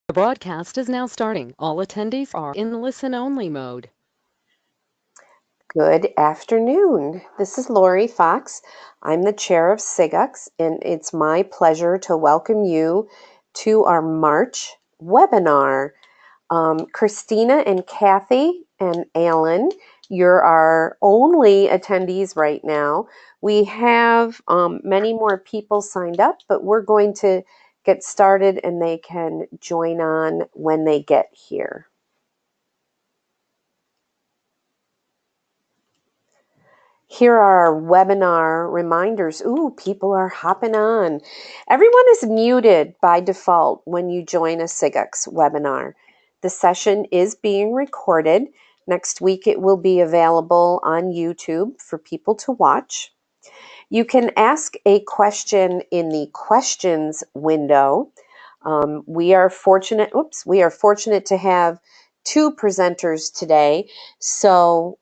The broadcast is now starting. All attendees are in listen-only mode. Good afternoon. This is Lori Fox. I'm the chair of SIGUCCS, and it's my pleasure to welcome you to our March webinar. Christina and Kathy and Alan, you're our only attendees right now. We have many more people signed up, but we're going to get started and they can join on when they get here. Here are our webinar reminders. Ooh, people are hopping on. Everyone is muted by default when you join a SIGUCCS webinar. The session is being recorded. Next week it will be available on YouTube for people to watch. You can ask a question in the questions window. We are fortunate to have two presenters today. So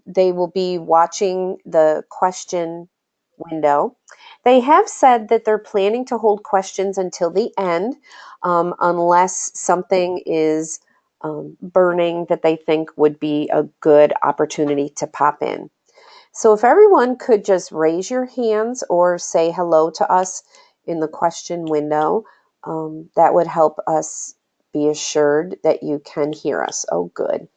they will be watching the question window. They have said that they're planning to hold questions until the end, unless something is burning that they think would be a good opportunity to pop in. So if everyone could just raise your hands or say hello to us in the question window, that would help us be assured that you can hear us. Oh, good.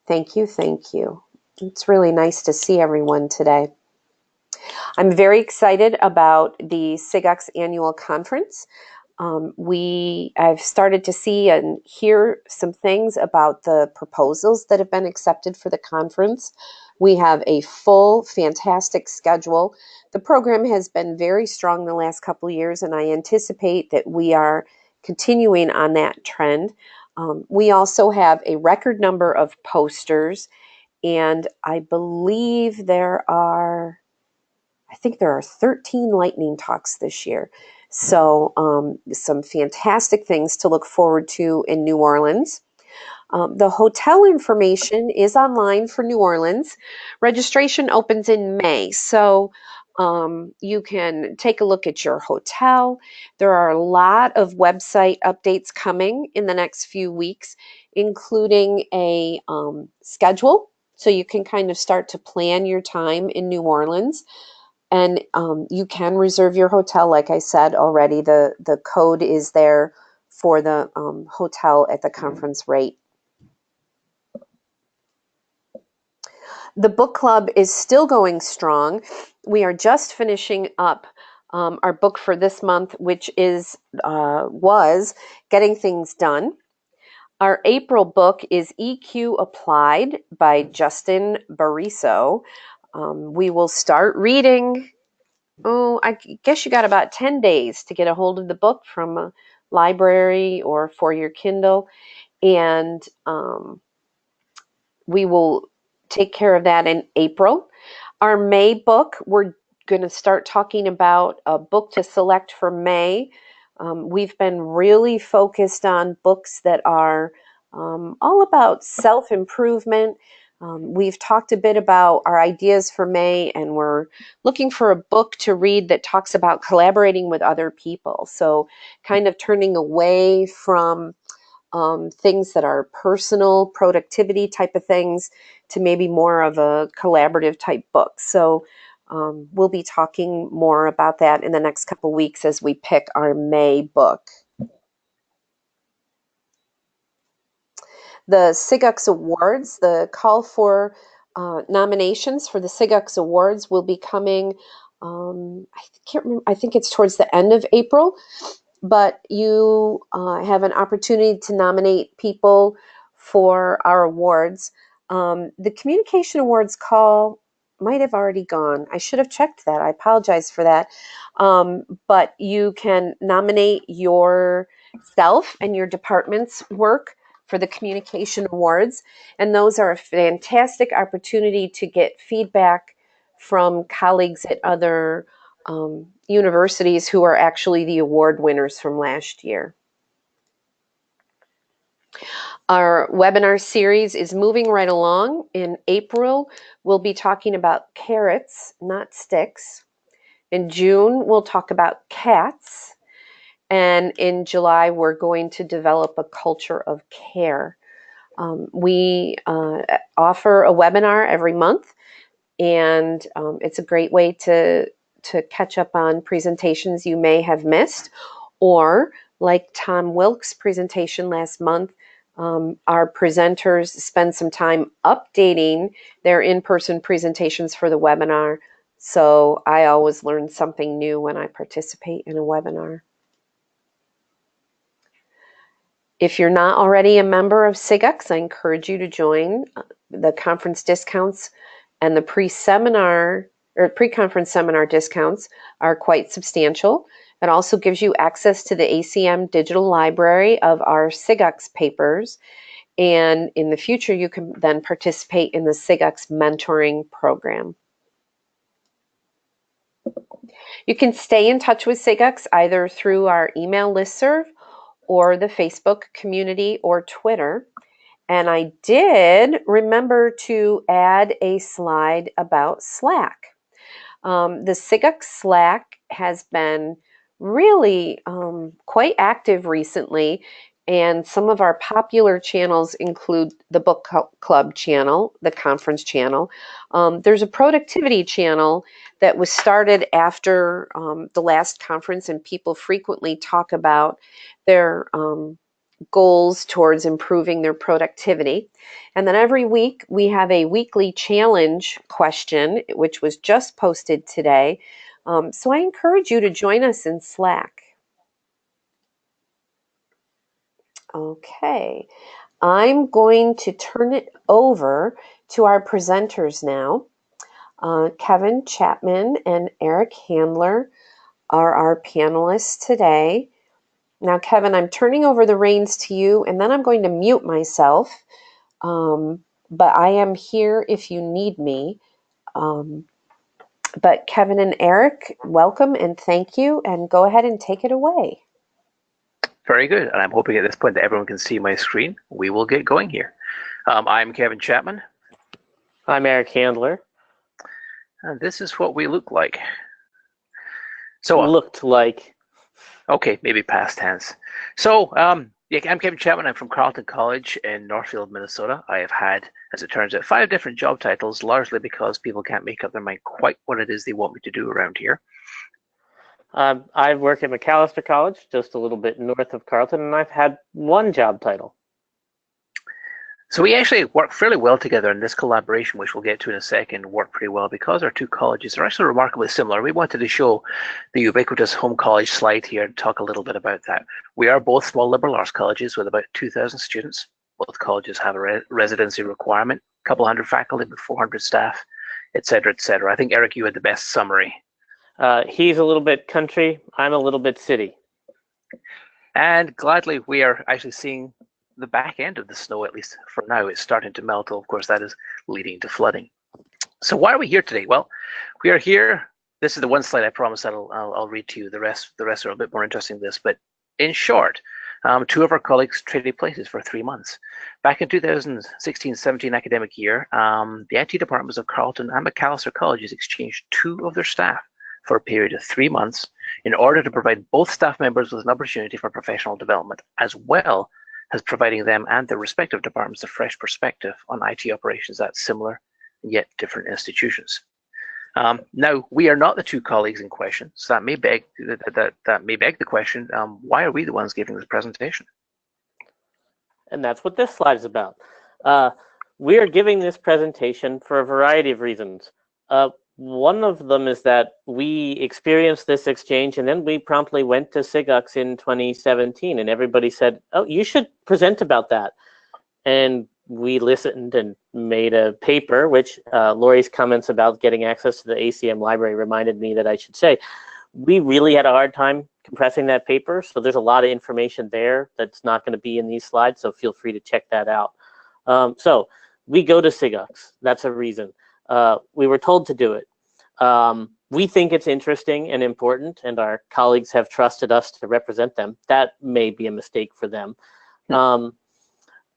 Thank you, thank you. It's really nice to see everyone today. I'm very excited about the SIGUCCS annual conference. I've started to see and hear some things about the proposals that have been accepted for the conference. We have a full, fantastic schedule. The program has been very strong the last couple of years, and I anticipate that we are continuing on that trend. We also have a record number of posters, and I believe there are 13 lightning talks this year. So some fantastic things to look forward to in New Orleans. The hotel information is online for New Orleans. Registration opens in May, so you can take a look at your hotel. There are a lot of website updates coming in the next few weeks, including a schedule, so you can kind of start to plan your time in New Orleans. And you can reserve your hotel, like I said already. The code is there for the hotel at the conference rate. The book club is still going strong. We are just finishing up our book for this month, which was Getting Things Done. Our April book is EQ Applied by Justin Bariso. We will start reading. I guess you got about 10 days to get a hold of the book from a library or for your Kindle. And we will take care of that in April. Our May book, we're going to start talking about a book to select for May. We've been really focused on books that are all about self-improvement. We've talked a bit about our ideas for May, and we're looking for a book to read that talks about collaborating with other people. So kind of turning away from things that are personal productivity type of things to maybe more of a collaborative type book. So we'll be talking more about that in the next couple weeks as we pick our May book. The SIGUCCS Awards, the call for nominations for the SIGUCCS Awards will be coming, I can't remember, I think it's towards the end of April, but you have an opportunity to nominate people for our awards. The Communication Awards call might have already gone. I should have checked that. I apologize for that. But you can nominate yourself and your department's work for the Communication Awards, and those are a fantastic opportunity to get feedback from colleagues at other universities who are actually the award winners from last year. Our webinar series is moving right along. In April, we'll be talking about carrots, not sticks. In June, we'll talk about cats. And in July, we're going to develop a culture of care. We offer a webinar every month, and it's a great way to catch up on presentations you may have missed, or like Tom Wilkes' presentation last month, our presenters spend some time updating their in-person presentations for the webinar. So I always learn something new when I participate in a webinar. If you're not already a member of SIGUCCS, I encourage you to join. The conference discounts and the pre-seminar or pre-conference seminar discounts are quite substantial. It also gives you access to the ACM digital library of our SIGUCCS papers. And in the future, you can then participate in the SIGUCCS mentoring program. You can stay in touch with SIGUCCS either through our email listserv or the Facebook community or Twitter. And I did remember to add a slide about Slack. The SIGUCCS Slack has been really quite active recently, and some of our popular channels include the book club channel, the conference channel. There's a productivity channel that was started after the last conference, and people frequently talk about their goals towards improving their productivity. And then every week we have a weekly challenge question, which was just posted today. So I encourage you to join us in Slack. Okay, I'm going to turn it over to our presenters now. Kevin Chapman and Eric Handler are our panelists today. Now, Kevin, I'm turning over the reins to you, and then I'm going to mute myself. But I am here if you need me. But Kevin and Eric, welcome and thank you, and go ahead and take it away. Very good, and I'm hoping at this point that everyone can see my screen. We will get going here. I'm Kevin Chapman. I'm Eric Handler. And this is what we look like. So looked like. Okay, maybe past tense. So yeah, I'm Kevin Chapman. I'm from Carleton College in Northfield, Minnesota. I have had, as it turns out, 5 different job titles, largely because people can't make up their mind quite what it is they want me to do around here. I work at Macalester College, just a little bit north of Carleton, and I've had 1 job title. So we actually work fairly well together, and this collaboration, which we'll get to in a second, worked pretty well because our 2 colleges are actually remarkably similar. We wanted to show the ubiquitous home college slide here and talk a little bit about that. We are both small liberal arts colleges with about 2,000 students. Both colleges have a residency requirement, a couple hundred faculty with 400 staff, et cetera, et cetera. I think, Eric, you had the best summary. He's a little bit country, I'm a little bit city. And gladly, we are actually seeing the back end of the snow, at least for now. It's starting to melt. Of course, that is leading to flooding. So why are we here today? Well, we are here. This is the one slide I promised that I'll read to you. The rest are a bit more interesting than this. But in short, 2 of our colleagues traded places for 3 months. Back in 2016-17 academic year, the IT departments of Carleton and Macalester colleges exchanged 2 of their staff for a period of 3 months in order to provide both staff members with an opportunity for professional development, as well as providing them and their respective departments a fresh perspective on IT operations at similar yet different institutions. Now, we are not the 2 colleagues in question, so that may beg the question: why are we the ones giving this presentation? And that's what this slide is about. We are giving this presentation for a variety of reasons. One of them is that we experienced this exchange, and then we promptly went to SIGUCCS in 2017, and everybody said, oh, you should present about that. And we listened and made a paper, which Lori's comments about getting access to the ACM library reminded me that I should say. We really had a hard time compressing that paper, so there's a lot of information there that's not going to be in these slides, so feel free to check that out. So we go to SIGUCCS. That's a reason. We were told to do it. We think it's interesting and important, and our colleagues have trusted us to represent them. That may be a mistake for them.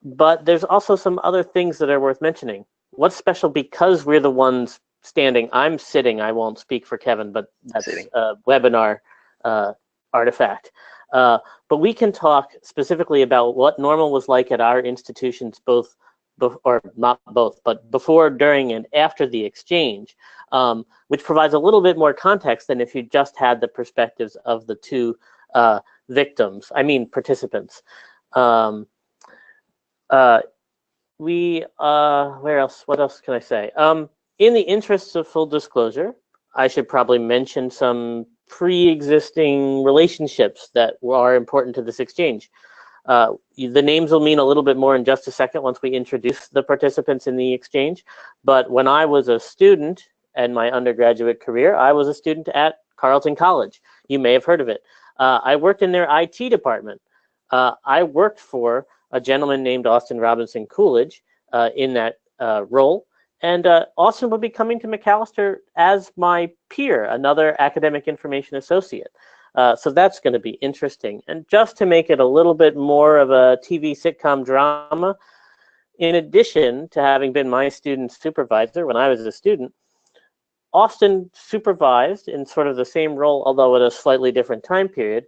But there's also some other things that are worth mentioning. What's special because we're the ones standing? I'm sitting. I won't speak for Kevin, but that's a webinar artifact. But we can talk specifically about what normal was like at our institutions, both, or not both, but before, during, and after the exchange, which provides a little bit more context than if you just had the perspectives of the two participants. What else can I say? In the interests of full disclosure, I should probably mention some pre-existing relationships that are important to this exchange. The names will mean a little bit more in just a second once we introduce the participants in the exchange. But when I was a student in my undergraduate career, I was a student at Carleton College. You may have heard of it. I worked in their IT department. I worked for a gentleman named Austin Robinson Coolidge in that role. And Austin would be coming to Macalester as my peer, another academic information associate. So that's going to be interesting. And just to make it a little bit more of a TV sitcom drama, in addition to having been my student supervisor when I was a student, Austin supervised in sort of the same role, although at a slightly different time period,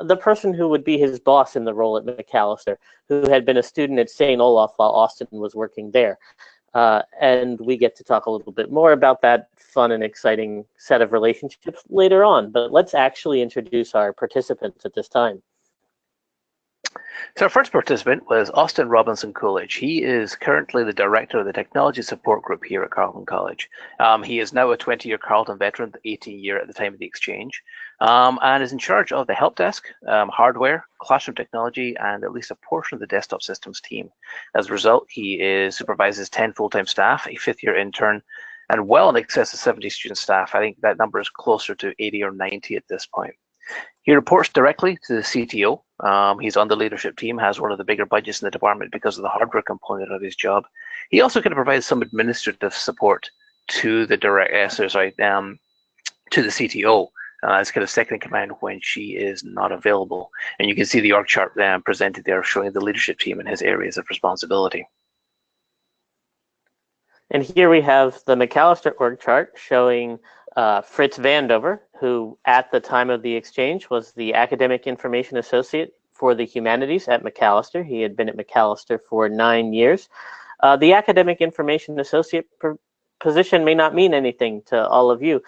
the person who would be his boss in the role at Macalester, who had been a student at St. Olaf while Austin was working there. And we get to talk a little bit more about that fun and exciting set of relationships later on. But let's actually introduce our participants at this time. So our first participant was Austin Robinson Coolidge. He is currently the director of the Technology Support Group here at Carleton College. He is now a 20-year Carleton veteran, 18-year at the time of the exchange, and is in charge of the help desk, hardware, classroom technology, and at least a portion of the desktop systems team. As a result, he supervises 10 full-time staff, a fifth-year intern, and well in excess of 70 student staff. I think that number is closer to 80 or 90 at this point. He reports directly to the CTO. He's on the leadership team, has one of the bigger budgets in the department because of the hardware component of his job. He also kind of provides some administrative support to the to the CTO as kind of second in command when she is not available. And you can see the org chart presented there showing the leadership team and his areas of responsibility. And here we have the Macalester org chart showing Fritz Vandover, who at the time of the exchange was the Academic Information Associate for the Humanities at Macalester. He had been at Macalester for 9 years. The Academic Information Associate position may not mean anything to all of you.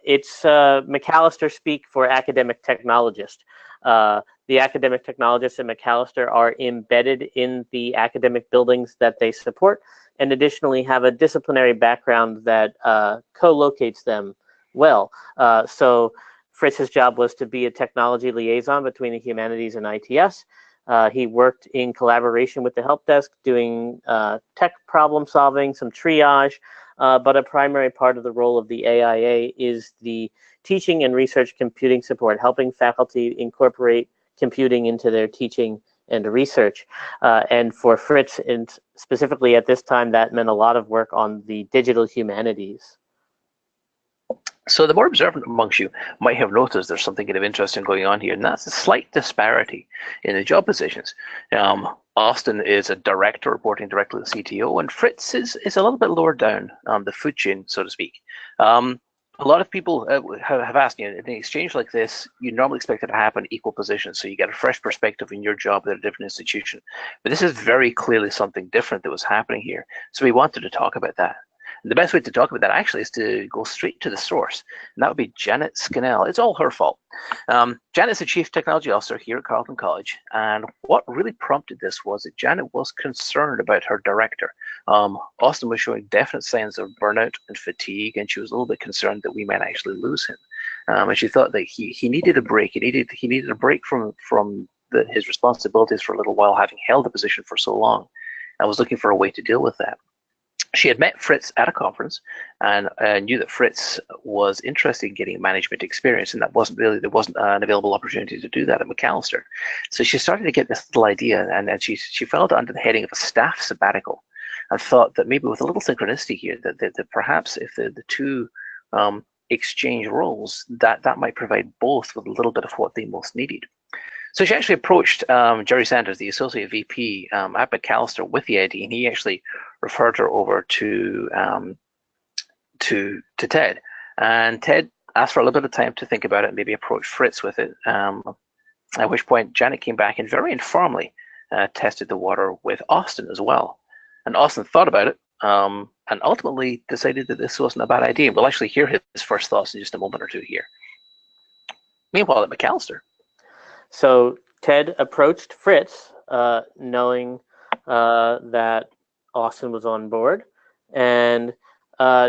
It's Macalester speak for academic technologist. The academic technologists at Macalester are embedded in the academic buildings that they support, and additionally have a disciplinary background that co-locates them well. So Fritz's job was to be a technology liaison between the Humanities and ITS. He worked in collaboration with the help desk, doing tech problem solving, some triage, but a primary part of the role of the AIA is the teaching and research computing support, helping faculty incorporate computing into their teaching and research. And for Fritz, and specifically at this time, that meant a lot of work on the digital humanities. So the more observant amongst you might have noticed there's something kind of interesting going on here, and that's a slight disparity in the job positions. Austin is a director reporting directly to the CTO, and Fritz is a little bit lower down the food chain, so to speak. A lot of people have asked me, in an exchange like this, you normally expect it to happen equal positions, so you get a fresh perspective in your job at a different institution. But this is very clearly something different that was happening here, so we wanted to talk about that. And the best way to talk about that actually is to go straight to the source, and that would be Janet Scannell. It's all her fault. Janet's the Chief Technology Officer here at Carleton College, and what really prompted this was that Janet was concerned about her director. Austin was showing definite signs of burnout and fatigue, and she was a little bit concerned that we might actually lose him. And she thought that he needed a break. He needed a break from his responsibilities for a little while, having held the position for so long, and was looking for a way to deal with that. She had met Fritz at a conference and knew that Fritz was interested in getting management experience, and there wasn't an available opportunity to do that at Macalester. So she started to get this little idea, and she fell under the heading of a staff sabbatical, and thought that maybe with a little synchronicity here, that perhaps if the two exchange roles, that might provide both with a little bit of what they most needed. So she actually approached Jerry Sanders, the Associate VP at Macalester, with the idea, and he actually referred her over to Ted. And Ted asked for a little bit of time to think about it and maybe approach Fritz with it. At which point Janet came back and very informally tested the water with Austin as well. And Austin thought about it and ultimately decided that this wasn't a bad idea. We'll actually hear his first thoughts in just a moment or two here. Meanwhile, at Macalester. So Ted approached Fritz, knowing that Austin was on board, and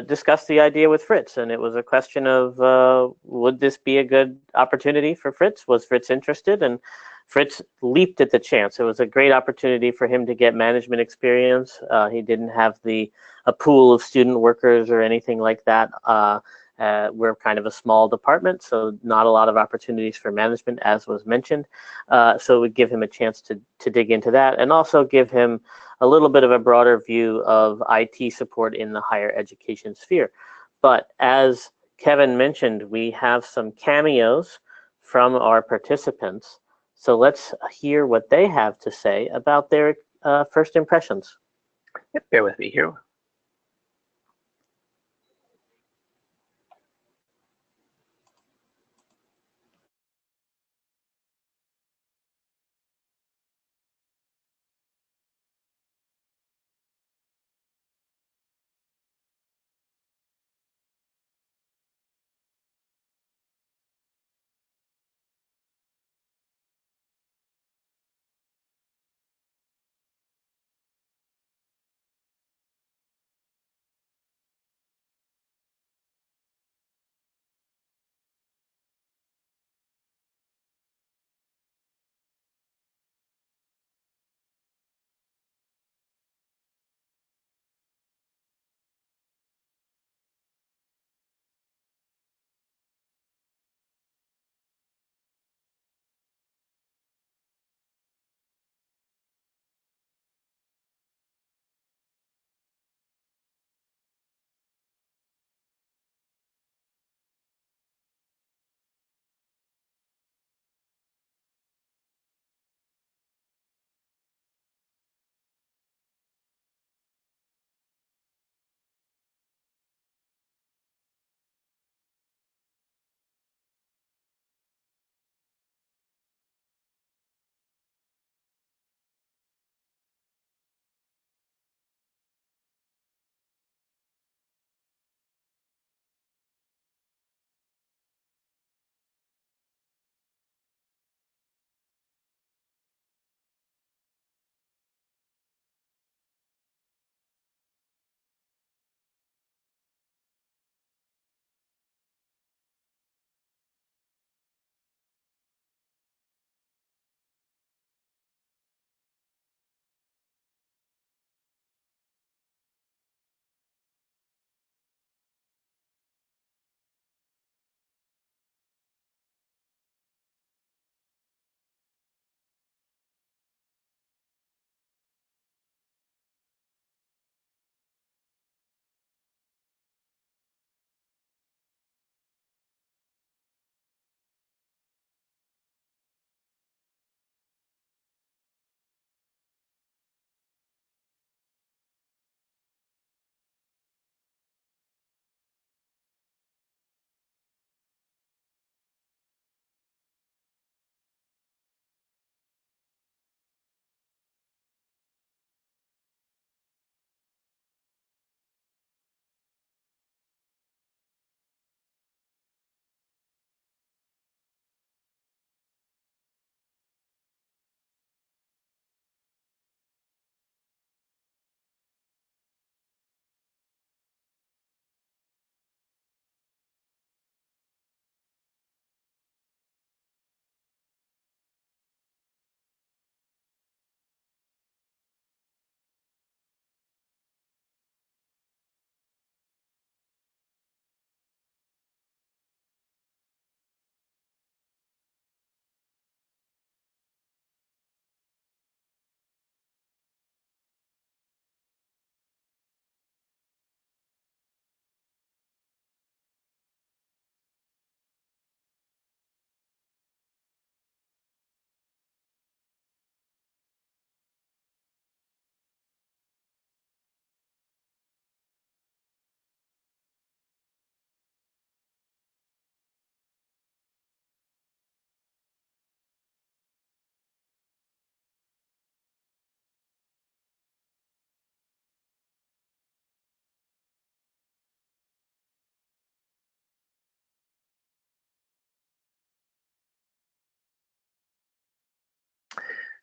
discussed the idea with Fritz. And it was a question of would this be a good opportunity for Fritz? Was Fritz interested? And Fritz leaped at the chance. It was a great opportunity for him to get management experience. He didn't have a pool of student workers or anything like that. We're kind of a small department, so not a lot of opportunities for management, as was mentioned. So it would give him a chance to dig into that, and also give him a little bit of a broader view of IT support in the higher education sphere. But as Kevin mentioned, we have some cameos from our participants. So let's hear what they have to say about their first impressions. Yep, bear with me here.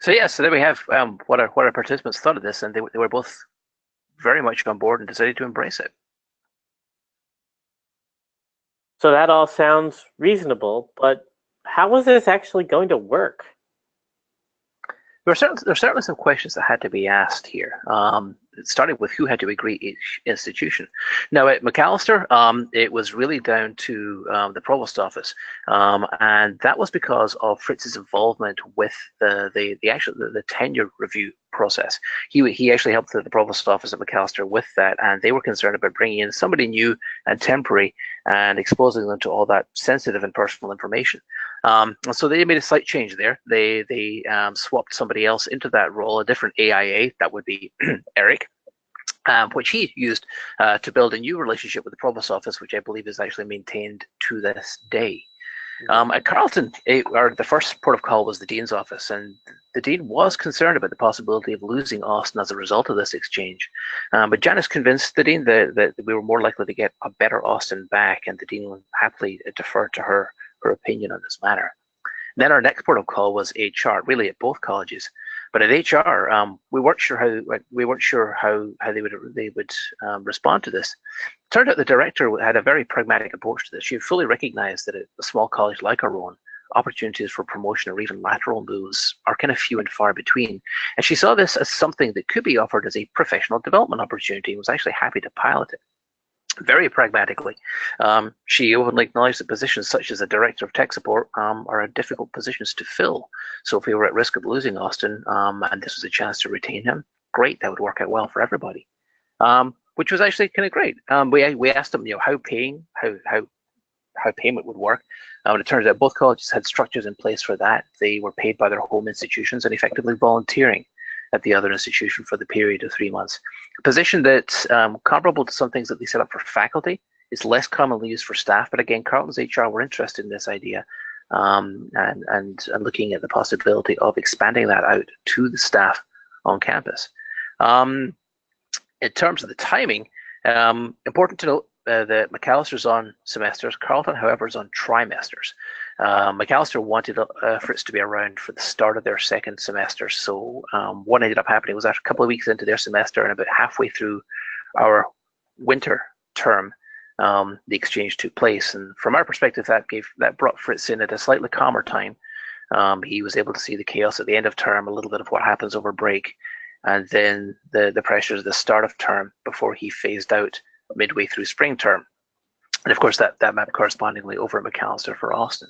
So there we have what our participants thought of this, and they were both very much on board and decided to embrace it. So that all sounds reasonable, but how was this actually going to work? There's certainly some questions that had to be asked here. Starting with who had to agree each institution. Now at Macalester, it was really down to the provost office, and that was because of Fritz's involvement with the tenure review process. He actually helped the provost office at Macalester with that, and they were concerned about bringing in somebody new and temporary and exposing them to all that sensitive and personal information. So they made a slight change there. They swapped somebody else into that role, a different AIA, that would be Eric, which he used to build a new relationship with the provost office, which I believe is actually maintained to this day. At Carleton, the first port of call was the dean's office, and the dean was concerned about the possibility of losing Austin as a result of this exchange. But Janice convinced the dean that we were more likely to get a better Austin back, and the dean would happily defer to her opinion on this matter. Then our next port of call was HR, really at both colleges. But at HR, we weren't sure how they would respond to this. Turned out the director had a very pragmatic approach to this. She fully recognized that at a small college like our own, opportunities for promotion or even lateral moves are kind of few and far between. And she saw this as something that could be offered as a professional development opportunity and was actually happy to pilot it. Very pragmatically, she openly acknowledged that positions such as a director of tech support are difficult positions to fill. So if we were at risk of losing Austin, and this was a chance to retain him, great, that would work out well for everybody. Which was actually kind of great. We asked them, how payment would work. It turns out both colleges had structures in place for that. They were paid by their home institutions and effectively volunteering at the other institution for the period of 3 months. A position that's comparable to some things that they set up for faculty is less commonly used for staff, but again, Carleton's HR were interested in this idea and looking at the possibility of expanding that out to the staff on campus. In terms of the timing, important to note that Macalester's on semesters. Carleton, however, is on trimesters. Macalester wanted Fritz to be around for the start of their second semester. So what ended up happening was after a couple of weeks into their semester and about halfway through our winter term, the exchange took place. And from our perspective, that brought Fritz in at a slightly calmer time. He was able to see the chaos at the end of term, a little bit of what happens over break, and then the pressures at the start of term before he phased out midway through spring term. And of course, that mapped correspondingly over at Macalester for Austin.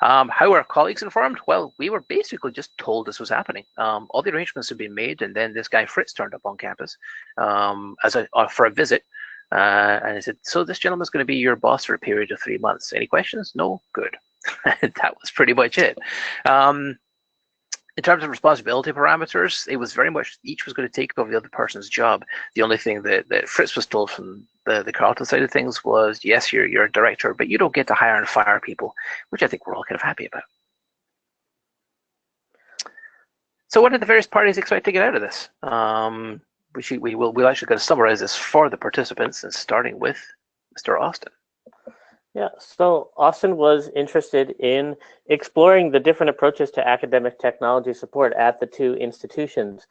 How were our colleagues informed? Well, we were basically just told this was happening. All the arrangements had been made, and then this guy Fritz turned up on campus for a visit. And he said, so this gentleman's going to be your boss for a period of 3 months. Any questions? No? Good. That was pretty much it. In terms of responsibility parameters, it was very much each was going to take over the other person's job. The only thing that Fritz was told from the Carleton side of things was, yes, you're a director, but you don't get to hire and fire people, which I think we're all kind of happy about. So what did the various parties expect to get out of this? We're actually going to summarize this for the participants, and starting with Mr. Austin. Yeah, so Austin was interested in exploring the different approaches to academic technology support at the two institutions.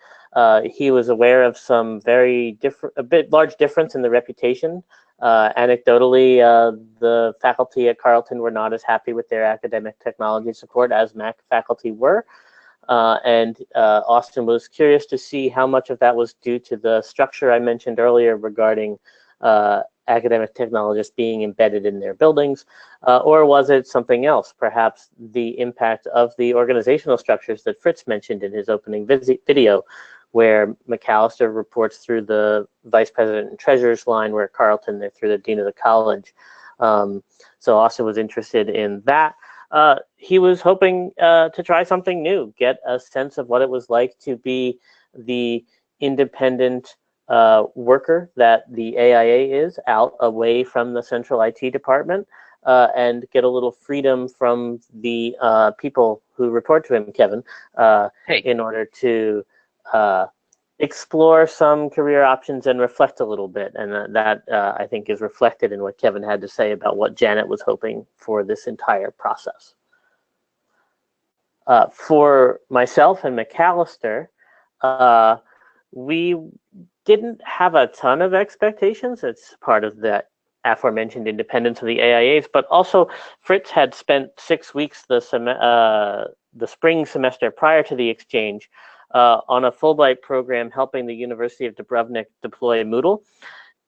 He was aware of some large difference in the reputation. Anecdotally, the faculty at Carleton were not as happy with their academic technology support as Mac faculty were. And Austin was curious to see how much of that was due to the structure I mentioned earlier regarding academic technologists being embedded in their buildings, or was it something else, perhaps the impact of the organizational structures that Fritz mentioned in his opening video, where Macalester reports through the vice president and treasurer's line, where Carleton, they're through the dean of the college. So Austin was interested in that. He was hoping to try something new, get a sense of what it was like to be the independent worker that the AIA is, out away from the central IT department, and get a little freedom from the people who report to him, Kevin, in order to explore some career options and reflect a little bit. And that I think is reflected in what Kevin had to say about what Janet was hoping for this entire process. For myself and Macalester, we didn't have a ton of expectations. It's part of the aforementioned independence of the AIAs, but also Fritz had spent 6 weeks the spring semester prior to the exchange on a Fulbright program helping the University of Dubrovnik deploy Moodle.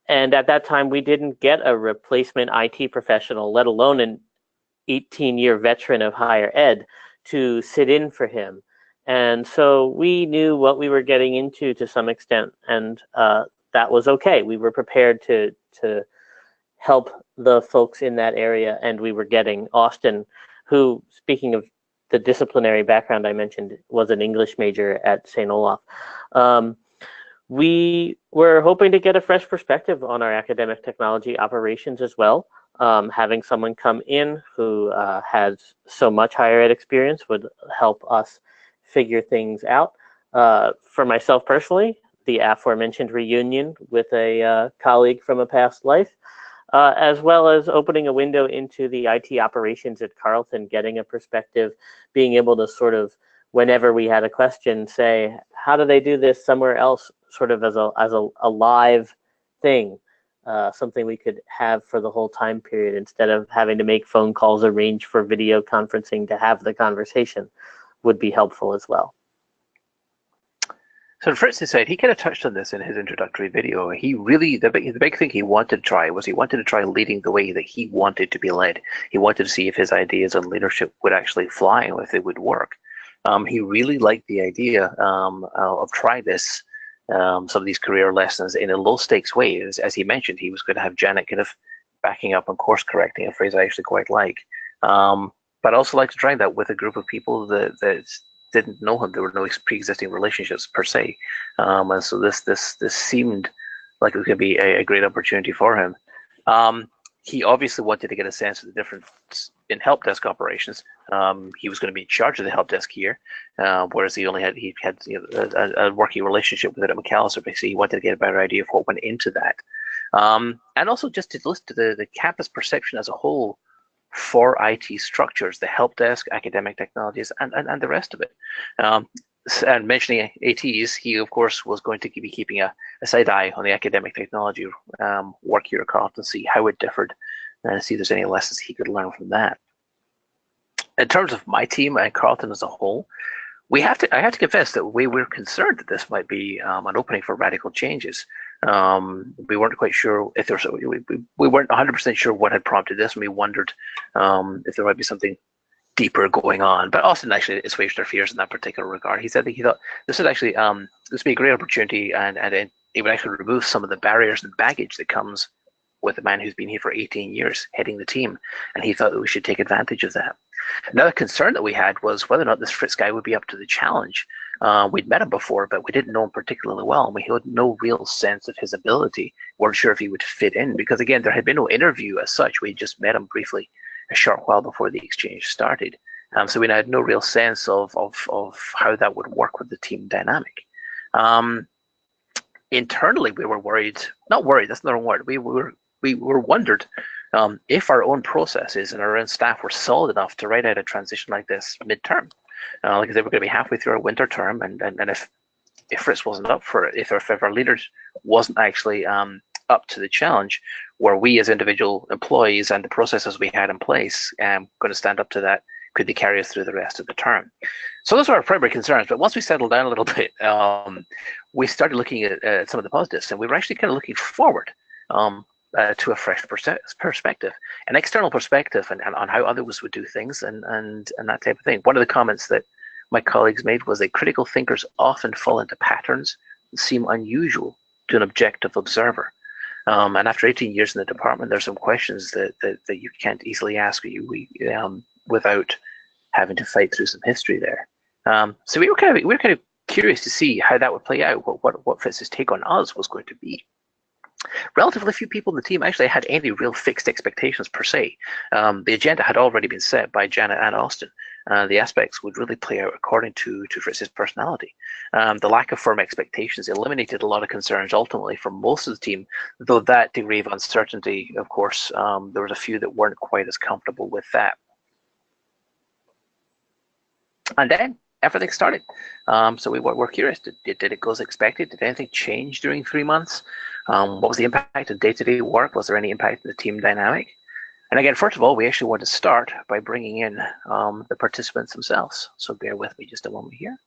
And at that time, we didn't get a replacement IT professional, let alone an 18-year veteran of higher ed, to sit in for him. And so we knew what we were getting into to some extent, and that was okay. We were prepared to help the folks in that area, and we were getting Austin, who, speaking of the disciplinary background I mentioned, was an English major at St. Olaf. We were hoping to get a fresh perspective on our academic technology operations as well. Having someone come in who has so much higher ed experience would help us figure things out. For myself personally, the aforementioned reunion with a colleague from a past life, as well as opening a window into the IT operations at Carleton, getting a perspective, being able to sort of, whenever we had a question, say, how do they do this somewhere else, sort of as a live thing, something we could have for the whole time period instead of having to make phone calls, arrange for video conferencing to have the conversation, would be helpful as well. So on Fritz's side, he kind of touched on this in his introductory video. He really, the big thing he wanted to try was he wanted to try leading the way that he wanted to be led. He wanted to see if his ideas on leadership would actually fly, if they would work. He really liked the idea of trying this, some of these career lessons in a low stakes way. As he mentioned, he was going to have Janet kind of backing up and course correcting, a phrase I actually quite like. But I also like to try that with a group of people that didn't know him. There were no pre-existing relationships per se, and so this seemed like it could be a great opportunity for him. He obviously wanted to get a sense of the difference in help desk operations. He was going to be in charge of the help desk here, whereas he had a working relationship with it at Macalester. Basically, he wanted to get a better idea of what went into that, and also just to listen to the campus perception as a whole for IT structures, the help desk, academic technologies, and the rest of it. And mentioning ATs, he of course was going to be keeping a side eye on the academic technology work here at Carleton, see how it differed, and see if there's any lessons he could learn from that. In terms of my team and Carleton as a whole, I have to confess that we were concerned that this might be an opening for radical changes. We weren't quite sure if there's we weren't 100% sure what had prompted this, and we wondered if there might be something deeper going on. But Austin actually assuaged our fears in that particular regard. He said that he thought this would actually this would be a great opportunity, and it would actually remove some of the barriers and baggage that comes with a man who's been here for 18 years heading the team, and he thought that we should take advantage of that. Another concern that we had was whether or not this Fritz guy would be up to the challenge. We'd met him before, but we didn't know him particularly well, and we had no real sense of his ability. We weren't sure if he would fit in, because again, there had been no interview as such. We just met him briefly a short while before the exchange started. So we had no real sense of how that would work with the team dynamic. Internally, we were worried, not worried, that's not a word, we were wondered if our own processes and our own staff were solid enough to write out a transition like this midterm. Like they were going to be halfway through our winter term, and if Fritz wasn't up for it, if our leaders wasn't actually up to the challenge, were we as individual employees and the processes we had in place going to stand up to that? Could they carry us through the rest of the term? So those were our primary concerns. But once we settled down a little bit, we started looking at some of the positives, and we were actually kind of looking forward to a fresh perspective, an external perspective, and on how others would do things, and that type of thing. One of the comments that my colleagues made was that critical thinkers often fall into patterns that seem unusual to an objective observer. And after 18 years in the department, there's some questions that you can't easily ask without having to fight through some history there. So we were kind of curious to see how that would play out. What Fritz's take on us was going to be. Relatively few people in the team actually had any real fixed expectations per se. The agenda had already been set by Janet and Austin. The aspects would really play out according to Fritz's personality. The lack of firm expectations eliminated a lot of concerns ultimately for most of the team, though that degree of uncertainty, of course, there was a few that weren't quite as comfortable with that. And then everything started. So we were curious, did it go as expected? Did anything change during 3 months? What was the impact of day-to-day work? Was there any impact on the team dynamic? And again, first of all, we actually want to start by bringing in the participants themselves. So bear with me just a moment here.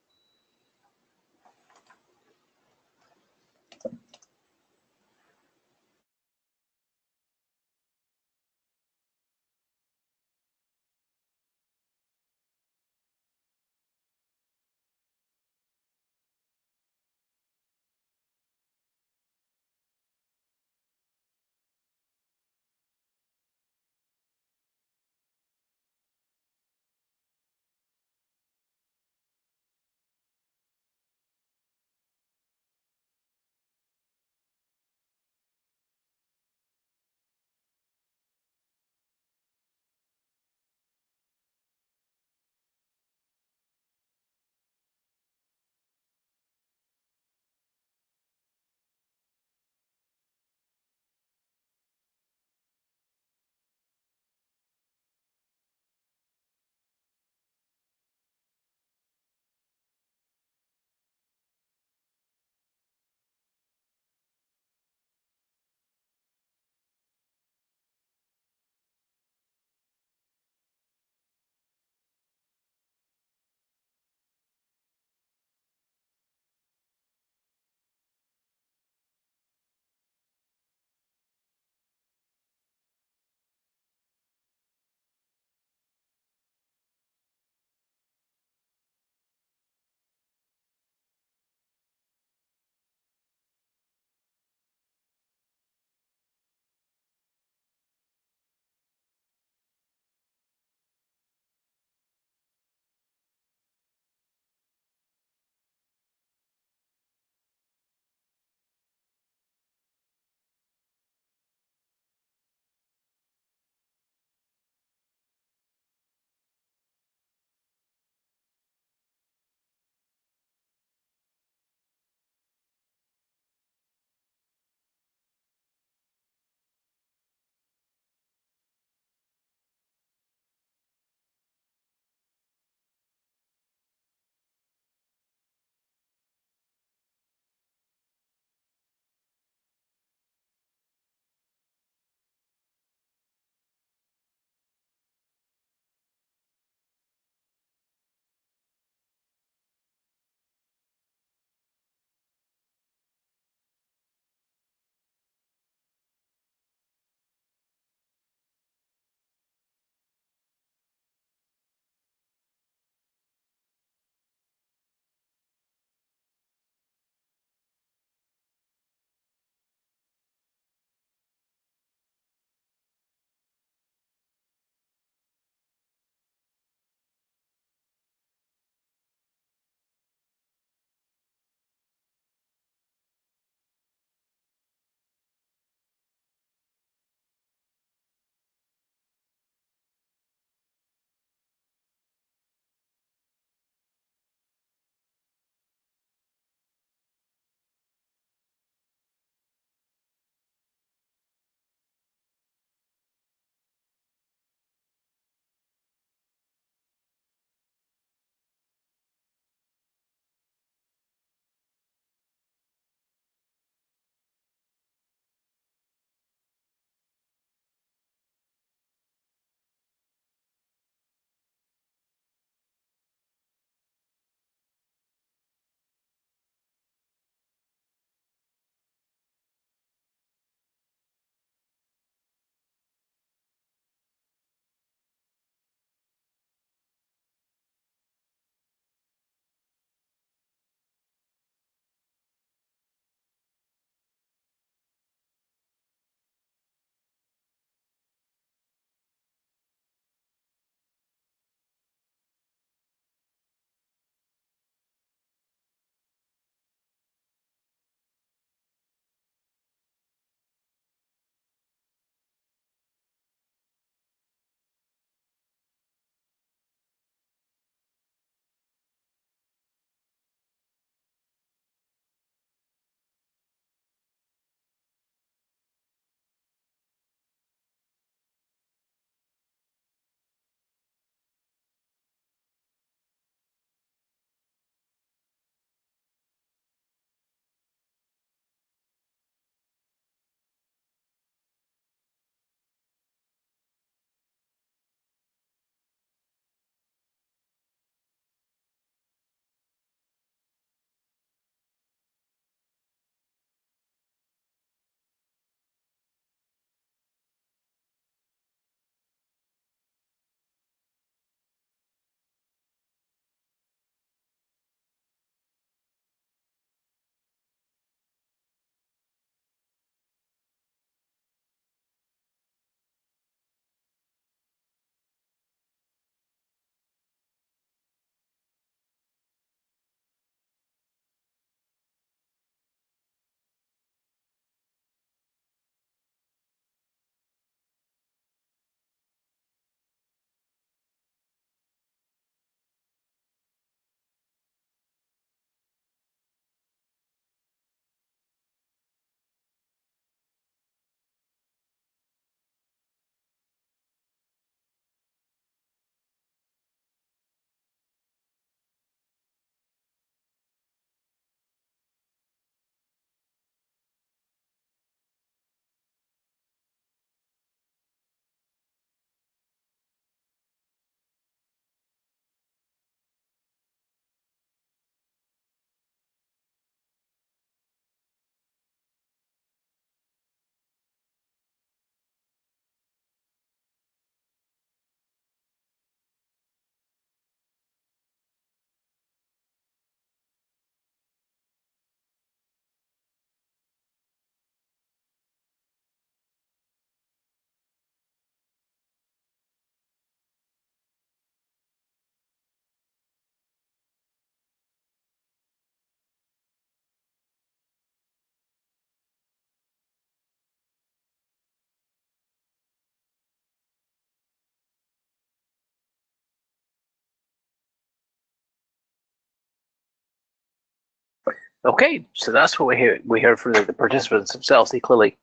Okay, so that's what we heard from the participants themselves. They clearly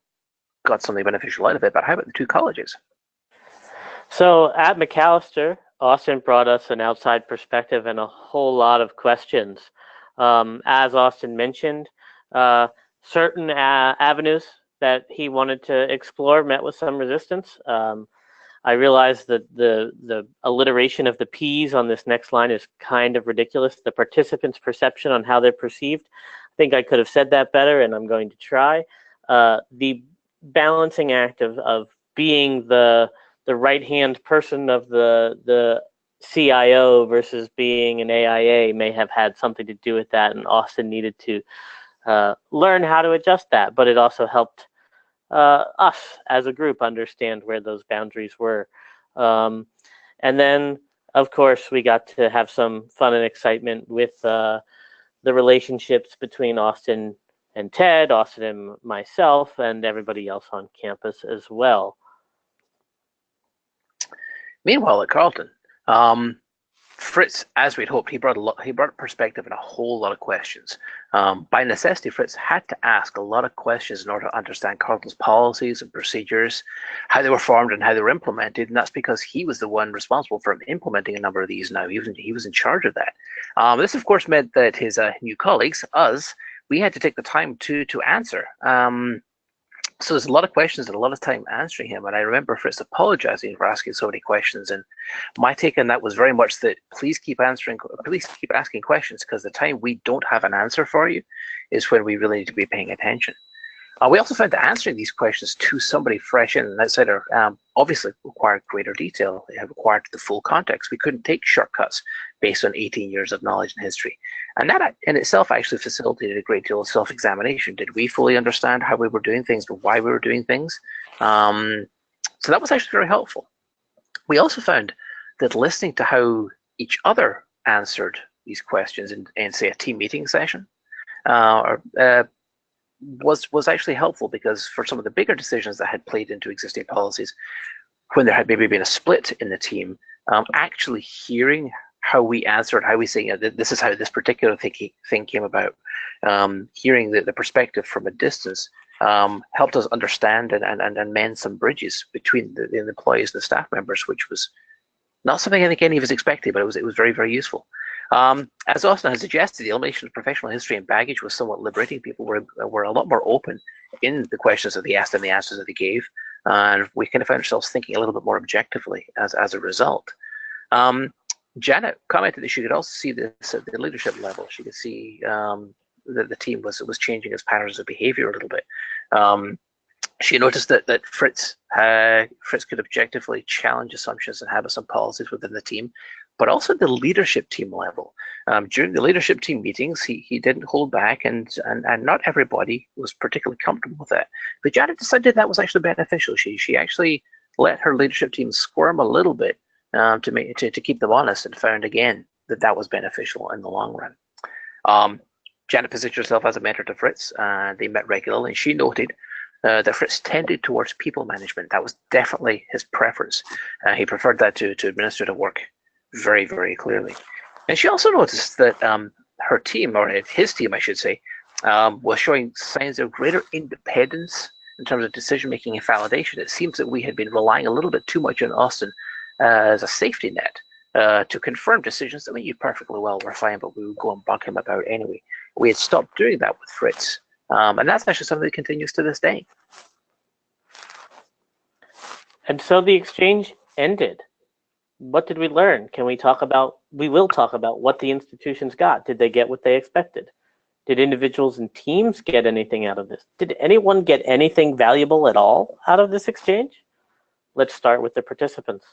got something beneficial out of it. But how about the two colleges? So at Macalester, Austin brought us an outside perspective and a whole lot of questions. As Austin mentioned, certain avenues that he wanted to explore met with some resistance. I realize that the alliteration of the P's on this next line is kind of ridiculous. The participants' perception on how they're perceived. I think I could have said that better, and I'm going to try. The balancing act of being the right-hand person of the CIO versus being an AIA may have had something to do with that, and Austin needed to learn how to adjust that. But it also helped us as a group understand where those boundaries were. And then, of course, we got to have some fun and excitement with the relationships between Austin and Ted, Austin and myself, and everybody else on campus as well. Meanwhile, at Carleton, Fritz, as we'd hoped, he brought perspective and a whole lot of questions. By necessity, Fritz had to ask a lot of questions in order to understand Carleton's policies and procedures, how they were formed and how they were implemented, and that's because he was the one responsible for implementing a number of these now. He was in charge of that. This, of course, meant that his new colleagues, us, we had to take the time to answer. So there's a lot of questions and a lot of time answering him. And I remember Fritz apologizing for asking so many questions. And my take on that was very much that please keep asking questions, because the time we don't have an answer for you is when we really need to be paying attention. We also found that answering these questions to somebody fresh in and outsider obviously required greater detail. It required the full context. We couldn't take shortcuts based on 18 years of knowledge and history. And that in itself actually facilitated a great deal of self-examination. Did we fully understand how we were doing things and why we were doing things? So that was actually very helpful. We also found that listening to how each other answered these questions in say, a team meeting session, was actually helpful, because for some of the bigger decisions that had played into existing policies, when there had maybe been a split in the team, actually hearing how we answered, how we say, you know, this is how this particular thing came about, hearing the perspective from a distance helped us understand and mend some bridges between the employees and the staff members, which was not something I think any of us expected, but it was very, very useful. As Austin has suggested, the elimination of professional history and baggage was somewhat liberating. People were a lot more open in the questions that they asked and the answers that they gave, and we kind of found ourselves thinking a little bit more objectively as a result. Janet commented that she could also see this at the leadership level. She could see that the team was changing its patterns of behavior a little bit. She noticed that Fritz could objectively challenge assumptions and have some policies within the team, but also at the leadership team level. During the leadership team meetings, he didn't hold back, and not everybody was particularly comfortable with that. But Janet decided that was actually beneficial. She actually let her leadership team squirm a little bit to keep them honest, and found again that was beneficial in the long run. Janet positioned herself as a mentor to Fritz. They met regularly, and she noted that Fritz tended towards people management. That was definitely his preference. He preferred that to administrative work very, very clearly. And she also noticed that her team, or his team, I should say, was showing signs of greater independence in terms of decision-making and validation. It seems that we had been relying a little bit too much on Austin as a safety net to confirm decisions that we knew perfectly well were fine, but we would go and bug him about anyway. We had stopped doing that with Fritz. And that's actually something that continues to this day. And so the exchange ended. What did we learn? We will talk about what the institutions got. Did they get what they expected? Did individuals and teams get anything out of this? Did anyone get anything valuable at all out of this exchange? Let's start with the participants.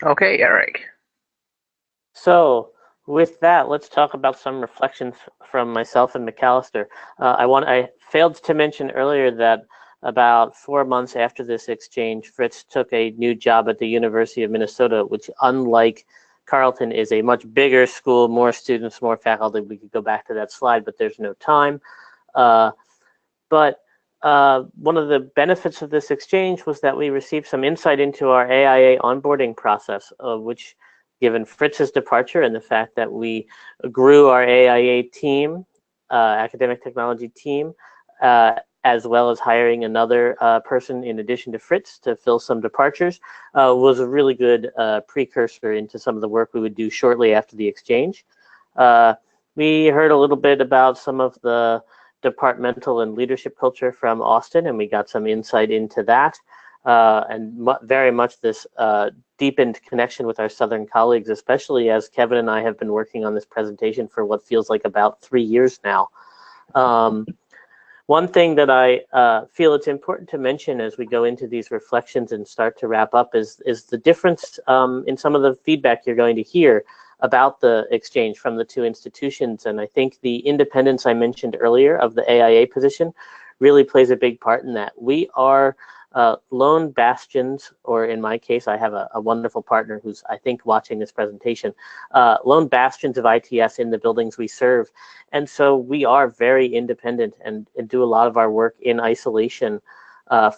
Okay, Eric. So with that, let's talk about some reflections from myself and Macalester. I failed to mention earlier that about 4 months after this exchange, Fritz took a new job at the University of Minnesota, which, unlike Carleton, is a much bigger school, more students, more faculty. We could go back to that slide, but there's no time. But one of the benefits of this exchange was that we received some insight into our AIA onboarding process, which, given Fritz's departure and the fact that we grew our AIA team, academic technology team, as well as hiring another person in addition to Fritz to fill some departures, was a really good precursor into some of the work we would do shortly after the exchange. We heard a little bit about some of the departmental and leadership culture from Austin, and we got some insight into that. And very much this deepened connection with our Southern colleagues, especially as Kevin and I have been working on this presentation for what feels like about 3 years now. One thing that I feel it's important to mention as we go into these reflections and start to wrap up is the difference in some of the feedback you're going to hear about the exchange from the two institutions. And I think the independence I mentioned earlier of the AIA position really plays a big part in that. We are lone bastions, or in my case, I have a wonderful partner who's, I think, watching this presentation, lone bastions of ITS in the buildings we serve. And so we are very independent and do a lot of our work in isolation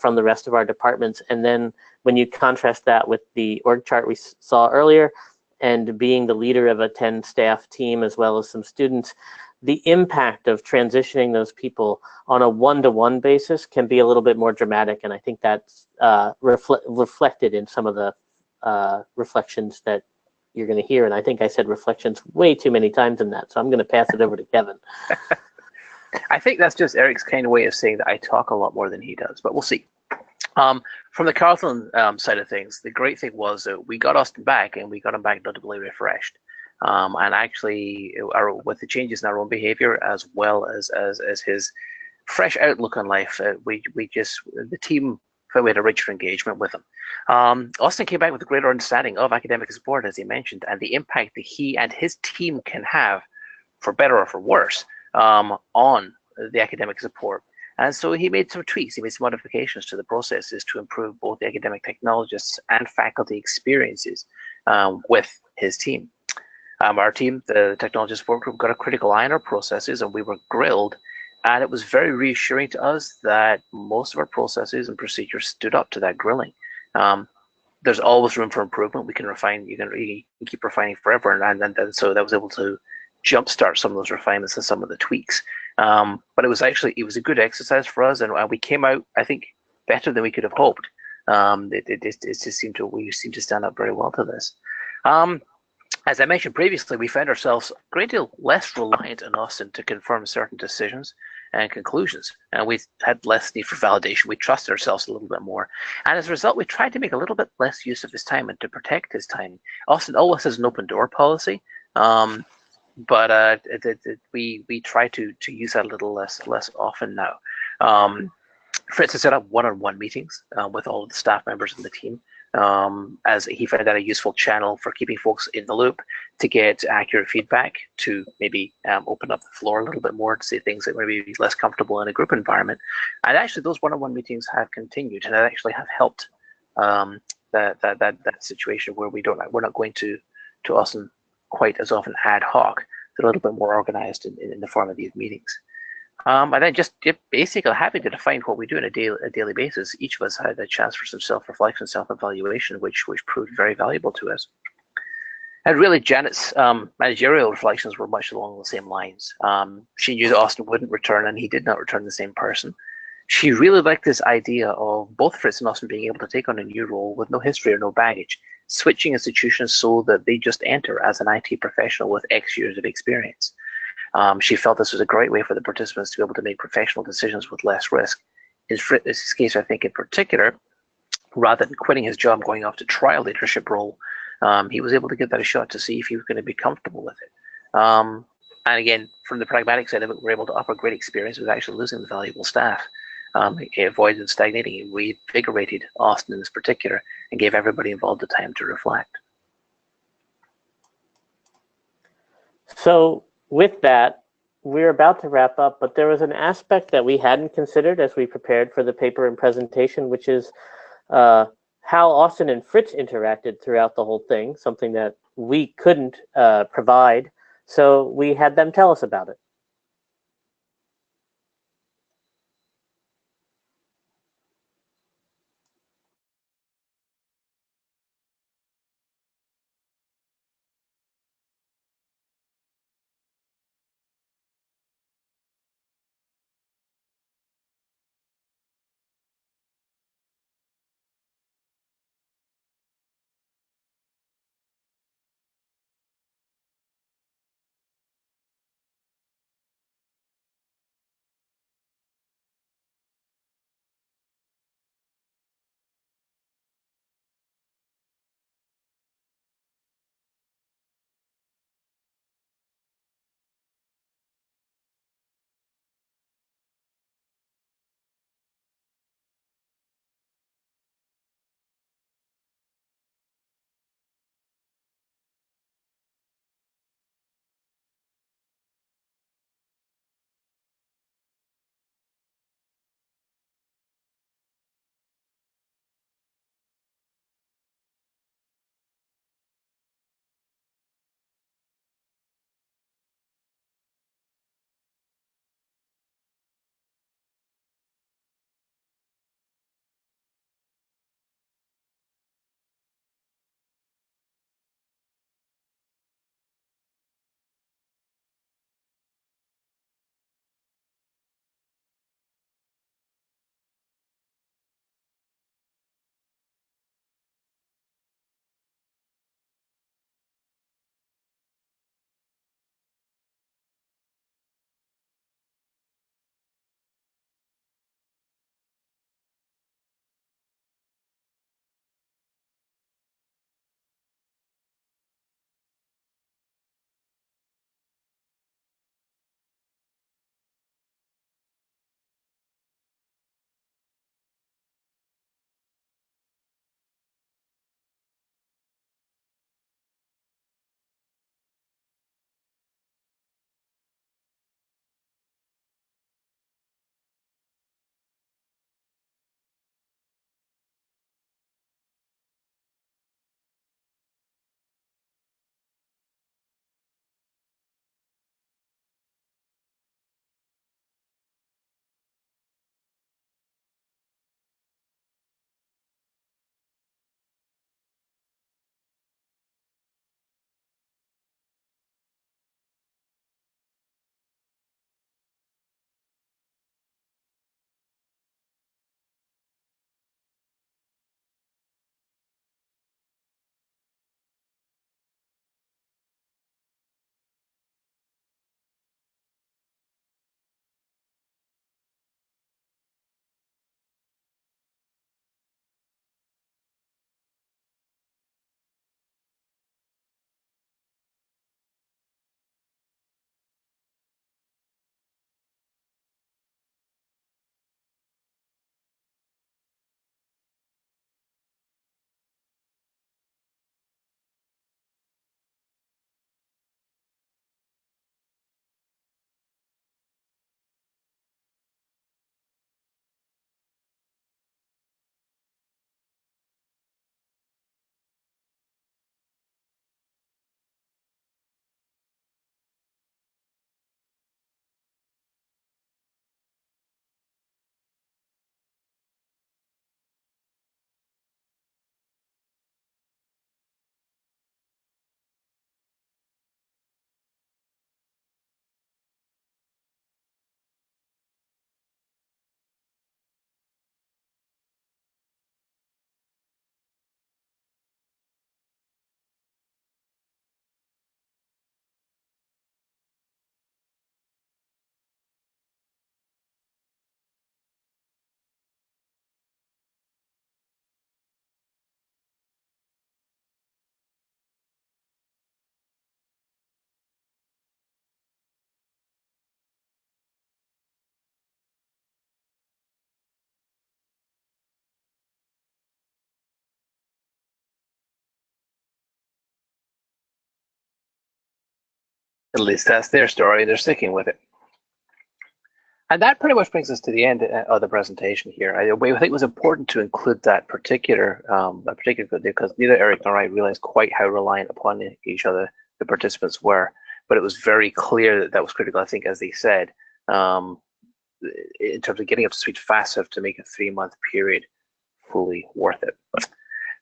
from the rest of our departments. And then when you contrast that with the org chart we saw earlier, and being the leader of a 10-staff team as well as some students, the impact of transitioning those people on a one-to-one basis can be a little bit more dramatic, and I think that's reflected in some of the reflections that you're going to hear. And I think I said reflections way too many times in that, so I'm going to pass it over to Kevin. I think that's just Eric's kind of way of saying that I talk a lot more than he does, but we'll see. From the Carleton side of things, the great thing was that we got Austin back, and we got him back notably refreshed. And actually, with the changes in our own behavior, as well as his fresh outlook on life, the team felt we had a richer engagement with him. Austin came back with a greater understanding of academic support, as he mentioned, and the impact that he and his team can have, for better or for worse, on the academic support. And so he made some tweaks, he made some modifications to the processes to improve both the academic technologists and faculty experiences with his team. Our team, the technology support group, got a critical eye on our processes, and we were grilled. And it was very reassuring to us that most of our processes and procedures stood up to that grilling. There's always room for improvement. We can refine, you can keep refining forever. And so that was able to jumpstart some of those refinements and some of the tweaks. But it was a good exercise for us, and we came out, I think, better than we could have hoped. We seemed to stand up very well to this. As I mentioned previously, we found ourselves a great deal less reliant on Austin to confirm certain decisions and conclusions, and we had less need for validation. We trusted ourselves a little bit more, and as a result, we tried to make a little bit less use of his time and to protect his time. Austin always has an open door policy, but we try to use that a little less often now. Fritz has set up one-on-one meetings with all of the staff members and the team, as he found that a useful channel for keeping folks in the loop, to get accurate feedback, to maybe open up the floor a little bit more, to say things that maybe be less comfortable in a group environment. And actually, those one-on-one meetings have continued, and actually have helped that situation where we're not going to Austin quite as often ad hoc. They're a little bit more organized in the form of these meetings. And then just basically having to define what we do on a daily basis. Each of us had a chance for some self-reflection, self-evaluation, which proved very valuable to us. And really, Janet's managerial reflections were much along the same lines. She knew that Austin wouldn't return, and he did not return the same person. She really liked this idea of both Fritz and Austin being able to take on a new role with no history or no baggage, switching institutions so that they just enter as an IT professional with X years of experience. She felt this was a great way for the participants to be able to make professional decisions with less risk. In Fritz's case, I think in particular, rather than quitting his job, going off to try a leadership role, he was able to give that a shot to see if he was going to be comfortable with it. And again, from the pragmatic side of it, we're able to offer great experience with actually losing the valuable staff. It avoided them stagnating. We invigorated Austin in this particular and gave everybody involved the time to reflect. So with that, we're about to wrap up, but there was an aspect that we hadn't considered as we prepared for the paper and presentation, which is how Austin and Fritz interacted throughout the whole thing, something that we couldn't provide. So we had them tell us about it. At least that's their story. They're sticking with it. And that pretty much brings us to the end of the presentation here. I think it was important to include that particular because neither Eric nor I realized quite how reliant upon each other the participants were. But it was very clear that that was critical, I think, as they said, in terms of getting up to speed fast enough to make a 3-month period fully worth it.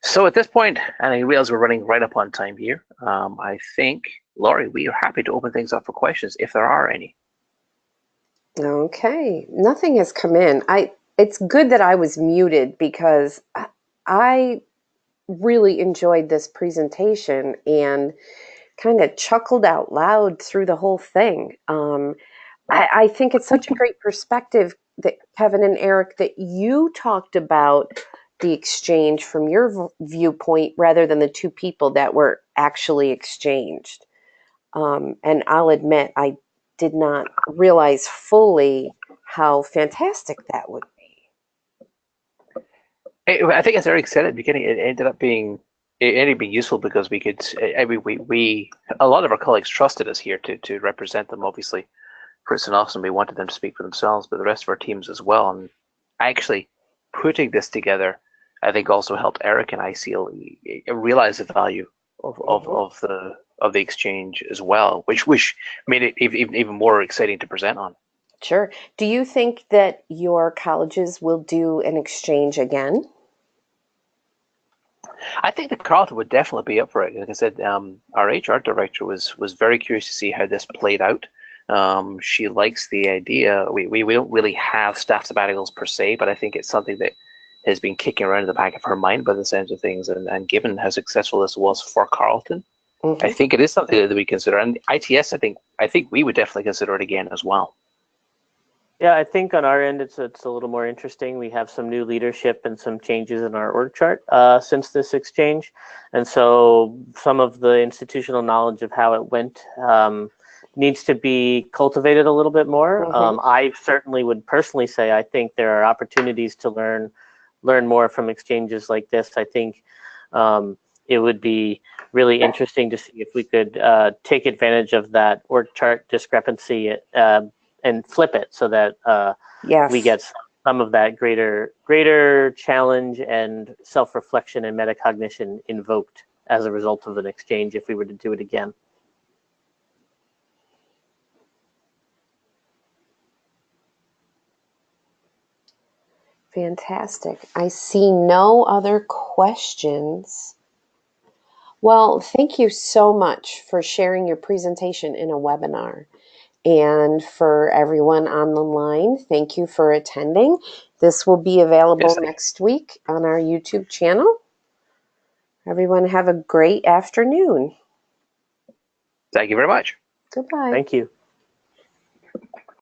So at this point, and I realize we're running right up on time here, I think, Laurie, we are happy to open things up for questions if there are any. Okay, nothing has come in. It's good that I was muted because I really enjoyed this presentation and kind of chuckled out loud through the whole thing. I think it's such a great perspective that Kevin and Eric, that you talked about the exchange from your viewpoint rather than the two people that were actually exchanged. And I'll admit, I did not realize fully how fantastic that would be. I think, as Eric said at the beginning, it ended up being useful because we could. We a lot of our colleagues trusted us here to represent them. Obviously, Chris and Austin, we wanted them to speak for themselves, but the rest of our teams as well. And actually, putting this together, I think also helped Eric and I realize the value of the exchange as well, which made it even more exciting to present on. Sure. Do you think that your colleges will do an exchange again? I think that Carleton would definitely be up for it. Like I said, our HR director was very curious to see how this played out. She likes the idea. We don't really have staff sabbaticals per se, but I think it's something that has been kicking around in the back of her mind by the sounds of things. And given how successful this was for Carleton, I think it is something that we consider. And ITS, I think we would definitely consider it again as well. Yeah, I think on our end it's a little more interesting. We have some new leadership and some changes in our org chart since this exchange, and so some of the institutional knowledge of how it went needs to be cultivated a little bit more. I certainly would personally say I think there are opportunities to learn more from exchanges like this. I think it would be really interesting to see if we could take advantage of that org chart discrepancy and flip it so that we get some of that greater challenge and self-reflection and metacognition invoked as a result of an exchange if we were to do it again. Fantastic. I see no other questions. Well, thank you so much for sharing your presentation in a webinar. And for everyone on the line, thank you for attending. This will be available next week on our YouTube channel. Everyone have a great afternoon. Thank you very much. Goodbye. Thank you.